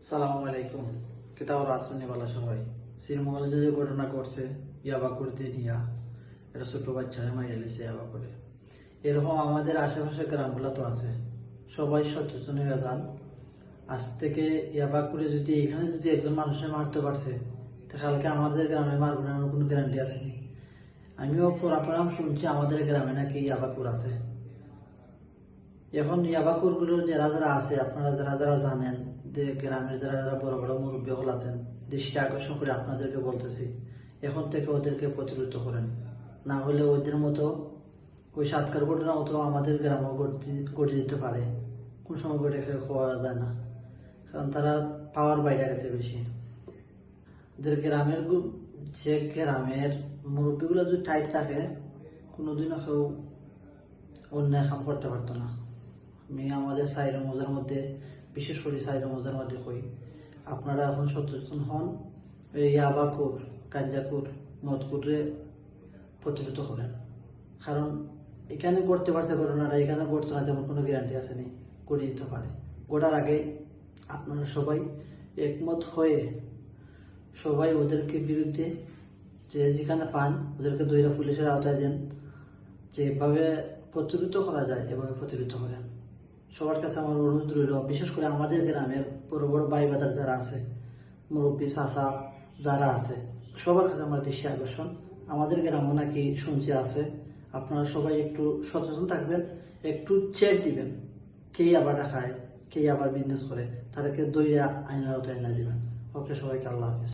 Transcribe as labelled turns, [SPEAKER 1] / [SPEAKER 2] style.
[SPEAKER 1] সালামু আলাইকুম। কিতাব আসুনি বালা সবাই শ্রীমঙ্গলে যে ঘটনা ঘটছে ইয়াবা করতে নিয়া এটা ছোট বাচ্চা মাইয়া লেছে ইয়াবা করে, এরকম আমাদের আশেপাশে গ্রামগুলো তো আছে। সবাই সচেতন হয়ে যান। আজ থেকে ইয়াবা করে যদি এখানে যদি একজন মানুষের মারতে পারছে, তো কালকে আমাদের গ্রামে মারবে না কোনো গ্যারান্টি আসেনি। আমিও পুরাপুরাম শুনছি আমাদের গ্রামে নাকি ইয়াবাকুর আছে। এখন ইয়াবাকুরগুলো যারা যারা আছে, আপনারা যারা যারা জানেন, যে গ্রামের যারা যারা বড় বড় মুরব্বী হল আছেন, দৃষ্টি আকর্ষণ করে আপনাদেরকে বলতেছি, এখন থেকে ওদেরকে প্রতিরোধ করেন। না হলে ওদের মতো ওই সাতকার ঘটনা মতো আমাদের গ্রামও ঘটে দিতে পারে। কোন সময় ঘটে খাওয়া যায় না, কারণ তারা পাওয়ার বাইরে গেছে বেশি। ওদের গ্রামের যে গ্রামের মুরব্বীগুলো যদি টাইট থাকে, কোনোদিনও কেউ অন্যায় কাম করতে পারতো না। আমি আমাদের সাইড মজার মধ্যে, বিশেষ করে সাইড মজার মধ্যে কই, আপনারা এখন সচেতন হন। এই ইয়াবাকুর, গাঞ্জাকুর, মদকুরে প্রতিরোধ করেন। কারণ এখানে করতে পারছে ঘটনাটা, এখানে ঘটছে না যেমন কোনো গ্যারান্টি আসেনি, করে দিতে পারে। গোটার আগে আপনারা সবাই একমত হয়ে সবাই ওদেরকে বিরুদ্ধে যে যেখানে পান ওদেরকে দইরা পুলিশের আওতায় দেন। যেভাবে প্রতিরোধ করা যায় এভাবে প্রতিরোধ করেন। সবার কাছে আমার অনুরোধ রইল, বিশেষ করে আমাদের গ্রামের বড় বড় ভাই বাদার যারা আছে, মুরব্বী চাচা যারা আছে, সবার কাছে আমার দৃষ্টি আকর্ষণ। আমাদের গ্রামও নাকি শুনছি আছে। আপনারা সবাই একটু সচেতন থাকবেন, একটু চেক দিবেন, কে আবার খায়, কে আবার বিজনেস করে, তাদেরকে দইয়া আইনের আওতায় এনে দিবেন। ওকে, সবাইকে আল্লাহ হাফিজ।